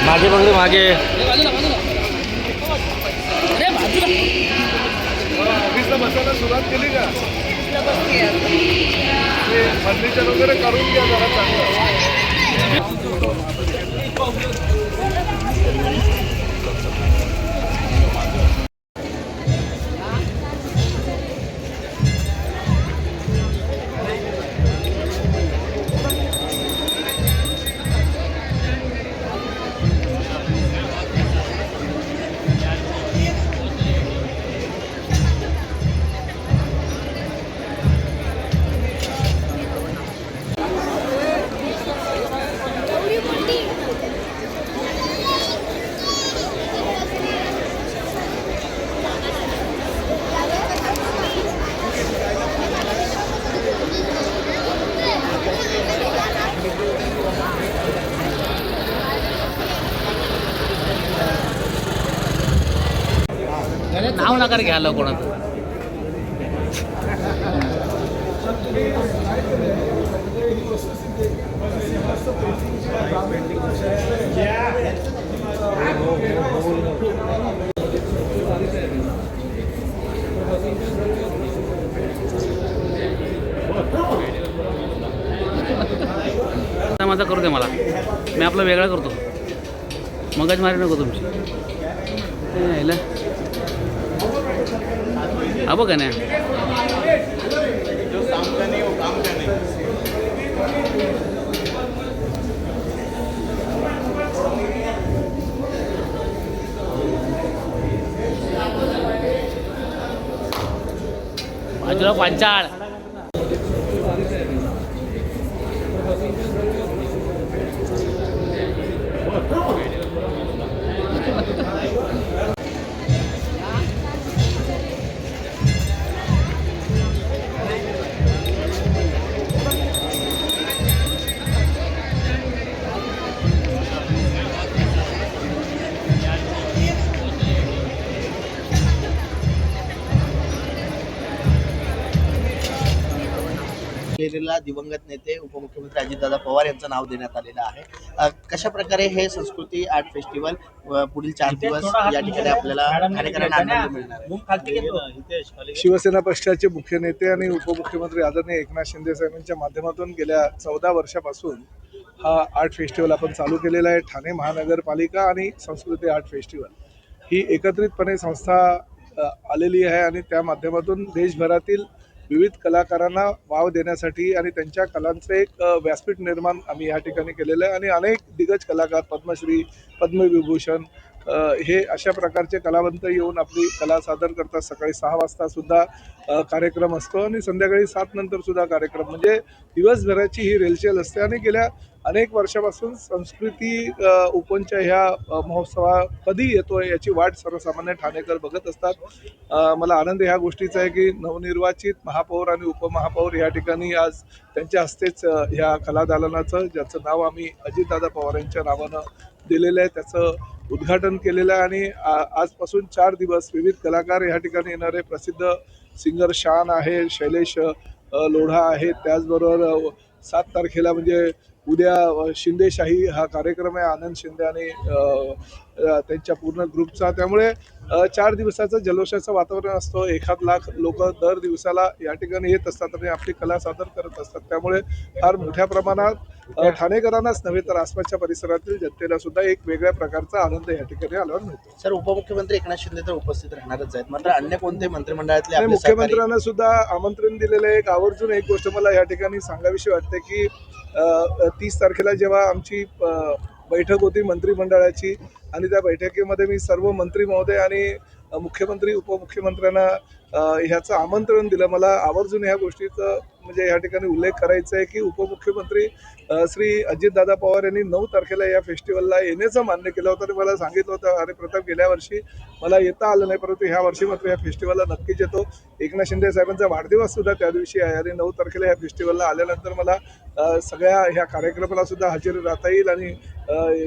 मागे बघ रे मागे. बसायला सुरुवात केली का? फर्निचर वगैरे करून घ्या जरा चांगलं. नाव नका घ्यायला कोणाचं. माझा करू दे मला, मी आपलं वेगळं करतो. मगच मारी नको तुमची. अब का नाही जो काम का नहीं वो काम का नहीं. बाजूला पांचाळ. दिवंगत नेते उपमुख्यमंत्री अजितदादा पवार यांचं नाव देण्यात आलेलं आहे. कशा प्रकारे हे संस्कृती आर्ट फेस्टिवल पुढील 4 दिवस या ठिकाणी आपल्याला ठाणेकरांना आनंद मिळणार आहे. शिवसेना पक्षाचे मुख्य नेते आणि उपमुख्यमंत्री आदरणीय एकनाथ शिंदे साहेबांच्या माध्यमातून गेल्या 14 वर्षापासून हा आर्ट फेस्टिवल आपण चालू केलेला आहे. ठाणे महानगरपालिका आणि संस्कृती आर्ट फेस्टिवल ही एकत्रितपणे संस्था आलेली आहे आणि त्या माध्यमातून देशभरातील विविध कलाकारांना वाव देण्यासाठी आणि त्यांच्या कलांचे एक व्यासपीठ निर्माण आम्ही या ठिकाणी केलेलं आहे. आणि अनेक दिग्गज कलाकार पद्मश्री पद्मविभूषण हे अशा प्रकारचे कलावंत येऊन आपली कला सादर करतात. सकाळी 6 वाजता सुद्धा कार्यक्रम असतो आणि संध्याकाळी 7 नंतर सुद्धा कार्यक्रम, म्हणजे दिवसभराची ही रेलचेल असते. आणि गेल्या अनेक वर्षापासून संस्कृती ओपनच्या ह्या महोत्सवा कधी येतोय याची वाट सर्वसामान्य ठाणेकर बघत असतात. मला आनंद ह्या गोष्टीचा आहे की नवनिर्वाचित महापौर आणि उपमहापौर या ठिकाणी आज त्यांच्या हस्तेच ह्या कलादालनाचं, ज्याचं नाव आम्ही अजितदादा पवार यांच्या नावानं दिलेलं आहे, त्याचं उद्घाटन केलेलं आहे. आणि आजपासून 4 दिवस विविध कलाकार या ठिकाणी येणारे प्रसिद्ध सिंगर शान आहे, शैलेश लोढा आहे, त्याचबरोबर 7 तारखेला म्हणजे उद्या शिंदेशाही हा कार्यक्रम आहे, आनंद शिंदे आणि त्यांच्या पूर्ण ग्रुपचा. त्यामुळे 4 दिवसाचं जल्लोषाचं वातावरण असतं. 1 लाख लोक दर दिवसाला या ठिकाणी येत असतात आणि आपली कला सादर करत असतात. त्यामुळे फार मोठ्या प्रमाणात ठाणेकरांनाच नव्हे तर आसपासच्या परिसरातील जनतेला सुद्धा एक वेगळ्या प्रकारचा आनंद या ठिकाणी आल्यावर मिळतो. सर, उपमुख्यमंत्री एकनाथ शिंदे तर उपस्थित राहणारच आहेत, मात्र अन्य कोणते मंत्रिमंडळातले मुख्यमंत्र्यांना सुद्धा आमंत्रण दिलेलं आहे. आवर्जून एक गोष्ट मला या ठिकाणी सांगावीशी वाटते की 30 तारखेला जेव्हा आमची बैठक होती मंत्रिमंडळाची आणि त्या बैठकीमध्ये मी सर्व मंत्री महोदय आणि मुख्यमंत्री उपमुख्यमंत्र्यांना ह्याचं आमंत्रण दिलं. मला आवर्जून ह्या गोष्टीचं म्हणजे या ठिकाणी उल्लेख करायचा आहे की उपमुख्यमंत्री श्री अजितदादा पवार यांनी 9 तारखेला या फेस्टिवलला येण्याचं मान्य केलं होतं आणि मला सांगितलं होतं, अरे प्रताप गेल्या वर्षी मला येता आलं नाही, परंतु ह्या वर्षी मात्र या फेस्टिवलला नक्कीच येतो. एकनाथ शिंदे साहेबांचा वाढदिवस सुद्धा त्या दिवशी आहे आणि 9 तारखेला या फेस्टिवलला आल्यानंतर मला सगळ्या ह्या कार्यक्रमाला सुद्धा हजेरी राहता येईल आणि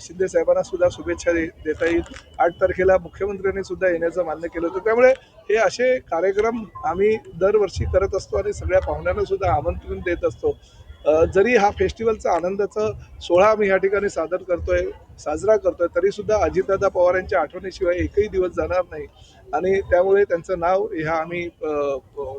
शिंदे साहेबांना सुद्धा शुभेच्छा देता येईल. 8 तारखेला मुख्यमंत्र्यांनी सुद्धा येण्याचं मान्य केलं होतं. त्यामुळे हे असे कार्यक्रम आम्ही दरवर्षी करत असतो आणि सगळ्या पाहुण्यांना सुद्धा आमंत्रण देत असतो. जरी हा फेस्टिवलचा आनंदाचा सोहळा आम्ही या ठिकाणी साजरा करतोय तरी सुद्धा अजितदादा पवार यांच्या आठवणीशिवाय एकही दिवस जाणार नाही आणि त्यामुळे त्यांचं नाव ह्या आम्ही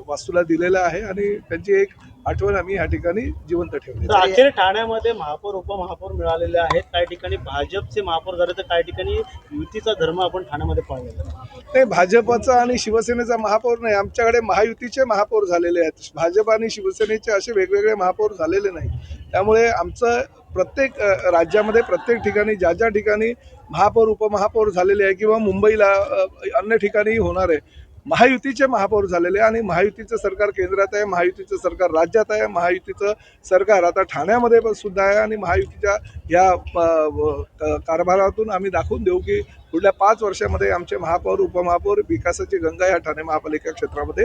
वास्तूला दिलेलं आहे आणि त्यांची एक आठवण आम्ही या ठिकाणी जिवंत ठेवली. तर अखेर ठाण्यामध्ये महापौर उपमहापौर मिळालेले आहेत. काही ठिकाणी भाजपचे महापौर झाले तर काही ठिकाणी युतीचा धर्म आपण ठाण्यामध्ये पाहिलेला आहे. नाही, भाजपचा आणि शिवसेनेचा महापौर नाही, आमच्याकडे महायुतीचे महापौर झालेले आहेत. भाजप आणि शिवसेनेचे असे वेगवेगळे महापौर झालेले नाही. त्यामुळे आमचं प्रत्येक राज्यामध्ये प्रत्येक ठिकाणी ज्या ठिकाणी महापौर उपमहापौर झालेले आहे किंवा मुंबईला अन्य ठिकाणी होणार आहे, महायुतीचे महापौर झालेले आणि महायुतीचं सरकार केंद्रात आहे, महायुतीचं सरकार राज्यात आहे, महायुतीचं सरकार आता ठाण्यामध्ये पण सुद्धा आहे आणि महायुतीच्या या कारभारातून आम्ही दाखवून देऊ की पुढल्या 5 वर्षामध्ये आमचे महापौर उपमहापौर विकासाची गंगा या ठाणे महापालिका क्षेत्रामध्ये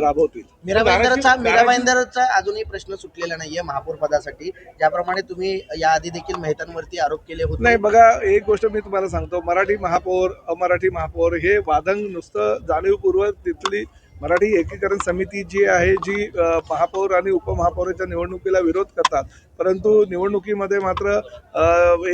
राबवतील. मीरा भाईंदरचा अजूनही प्रश्न सुटलेला नाहीये महापौर पदासाठी, ज्याप्रमाणे तुम्ही याआधी देखील मेहतांवरती आरोप केले होते. नाही, बघा, एक गोष्ट मी तुम्हाला सांगतो, मराठी महापौर अमराठी महापौर हे वादंग नुसतं जाणीवपूर्वक तिथली मराठी एकीकरण समिती जी आहे जी महापौर आणि उपमहापौराच्या निवडणुकीला विरोध करतात, परंतु निवडणुकीमध्ये मात्र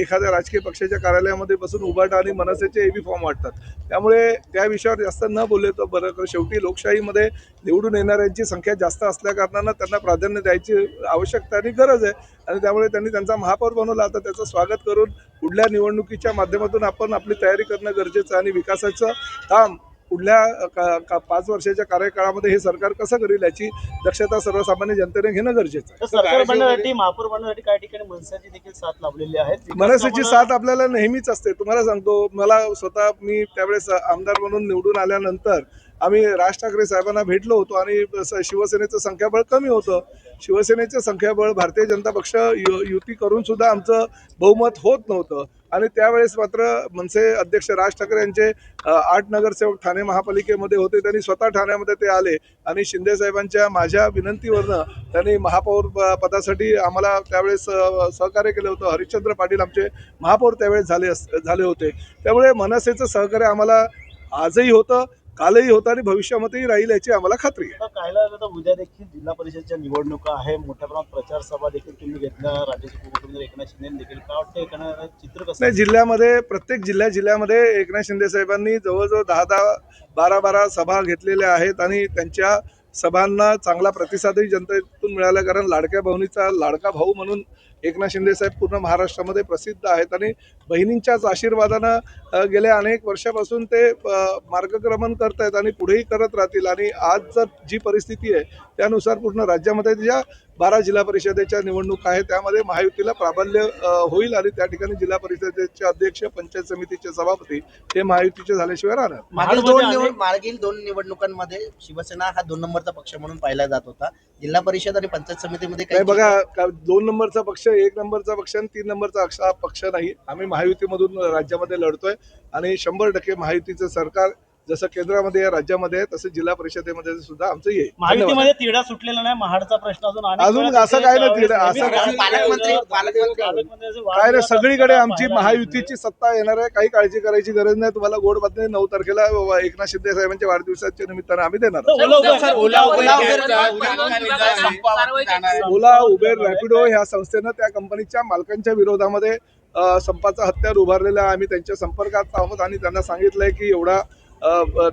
एखाद्या राजकीय पक्षाच्या कार्यालयामध्ये बसून उभाट आणि मनसेचे एबी फॉर्म वाटतात. त्यामुळे त्या विषयावर जास्त न बोलले तर बरं. शेवटी लोकशाहीमध्ये निवडून येणाऱ्यांची संख्या जास्त असल्याकारणानं त्यांना प्राधान्य द्यायची आवश्यकता आणि गरज आहे आणि त्यामुळे त्यांनी त्यांचा महापौर बनवला. आता त्याचं स्वागत करून पुढल्या निवडणुकीच्या माध्यमातून आपण आपली तयारी करणं गरजेचं आहे आणि विकासाचं काम पुढल्या 5 वर्षाच्या कार्यकाळामध्ये हे सरकार कसं करेल याची दक्षता सर्वसामान्य जनतेने घेणं गरजेचं आहे. सरकार बनण्यासाठी महापौर बनण्यासाठी काही ठिकाणी मनसेची देखील साथ लावलेली आहे. मनसेची साथ आपल्याला नेहमीच असते. तुम्हाला सांगतो, मला स्वतः मी त्यावेळेस आमदार म्हणून निवडून आल्यानंतर आम्ही राज ठाकरे साहेबांना भेटलो होतो आणि शिवसेनेचं संख्याबळ कमी होतं. शिवसेनेचं संख्याबळ भारतीय जनता पक्ष युती करून सुद्धा आमचं बहुमत होत नव्हतं आणि त्यावेळेस मात्र मनसे अध्यक्ष राज ठाकरे यांचे 8 नगरसेवक ठाणे महापालिकेमध्ये होते. त्यांनी स्वतः ठाण्यामध्ये ते आले आणि शिंदे साहेबांच्या माझ्या विनंतीवरनं त्यांनी महापौर पदासाठी आम्हाला त्यावेळेस सहकार्य केलं होतं. हरिश्चंद्र पाटील आमचे महापौर त्यावेळेस झाले होते. त्यामुळे मनसेचं सहकार्य आम्हाला आजही होतं, कालही होतं आणि भविष्यामध्येही राहील याची आम्हाला खात्री आहे. कायला उद्या देखील जिल्हा परिषदच्या निवडणुका आहे, मोठ्या प्रमाणात प्रचार सभा देखील तुम्ही घेतल्या, राज्याचे उपमुख्यमंत्री एकनाथ शिंदे देखील. काय वाटतं एकनाथ चित्र कसं नाही, जिल्ह्यामध्ये प्रत्येक जिल्ह्यामध्ये एकनाथ शिंदे साहेबांनी जवळजवळ 10-10, 12-12 सभा घेतलेल्या आहेत आणि त्यांच्या सभांना चांगला प्रतिसादही जनतेतून मिळाला, कारण लाडक्या बहिणीचा लाडका भाऊ म्हणून एकनाथ शिंदे साहेब पूर्ण महाराष्ट्रामध्ये प्रसिद्ध आहेत आणि बहिणींच्याच आशीर्वादानं गेल्या अनेक वर्षापासून ते मार्गक्रमण करत आहेत आणि पुढेही करत राहतील आणि आज जर जी परिस्थिती आहे त्यानुसार पूर्ण राज्यामध्ये ज्या 12 जिल्हा परिषदेच्या निवडणुका आहेत त्यामध्ये महायुतीला प्राबल्य होईल आणि त्या ठिकाणी जिल्हा परिषदेचे अध्यक्ष, पंचायत समितीचे सभापती हे महायुतीचे झाल्याशिवाय राहणार. मागील 2 निवडणुकांमध्ये शिवसेना हा 2 नंबरचा पक्ष म्हणून पाहिला जात होता. जिल्हा परिषद आणि पंचायत समितीमध्ये काही बघा, 2 नंबरचा पक्ष, 1 नंबरचा पक्ष आणि 3 नंबरचा पक्ष नाही. आम्ही महायुतीमधून राज्यामध्ये लढतोय आणि 100% महायुतीचं सरकार जसं केंद्रामध्ये आहे, राज्यामध्ये आहे, तसं जिल्हा परिषदेमध्ये सुद्धा आमचं येईल. महायुतीमध्ये तिढा सुटलेला नाही, महाडचा प्रश्न अजून असं काय नाही. तिढा असं काय नाही, सगळीकडे आमची महायुतीची सत्ता येणार आहे, काही काळजी करायची गरज नाही. तुम्हाला गोड बातमी 9 तारखेला एकनाथ शिंदे साहेबांच्या वाढदिवसाच्या निमित्तानं आम्ही देणार. ओला, उबेर, रॅपिडो ह्या संस्थेनं त्या कंपनीच्या मालकांच्या विरोधामध्ये संपाचा हत्यार उभारलेला आहे. आम्ही त्यांच्या संपर्कात आहोत आणि त्यांना सांगितलंय की एवढा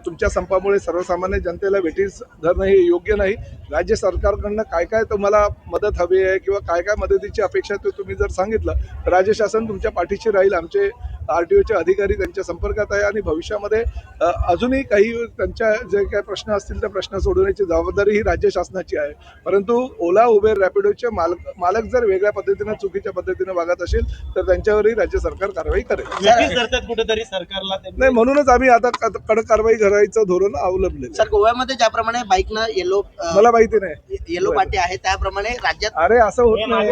तुमच्या संपामुळे सर्वसामान्य जनतेला वेठीस धरणं हे योग्य नाही. राज्य सरकारकडनं काय काय तुम्हाला मदत हवी आहे किंवा काय काय मदतीची अपेक्षा ते तुम्ही जर सांगितलं तर राज्य शासन तुमच्या पाठीशी राहील. आमचे RTOचे अधिकारी त्यांच्या संपर्कात आहे आणि भविष्यामध्ये अजूनही काही त्यांच्या जे काही प्रश्न असतील त्या प्रश्न सोडवण्याची जबाबदारी ही राज्य शासनाची आहे. परंतु ओला, उबेर, रॅपिडोचे मालक जर वेगळ्या पद्धतीनं चुकीच्या पद्धतीनं वागत असेल तर त्यांच्यावरही राज्य सरकार कारवाई करेल. नक्कीच करतात कुठेतरी सरकारला नाही, म्हणूनच आम्ही आता कडक कारवाई करायचं धोरण अवलंबलेलं सर गोव्यामध्ये ज्याप्रमाणे बाईकनं आहे. मला माहिती नाही. येलो पाटी आहे त्याप्रमाणे राज्यात अरे असं होत नाही.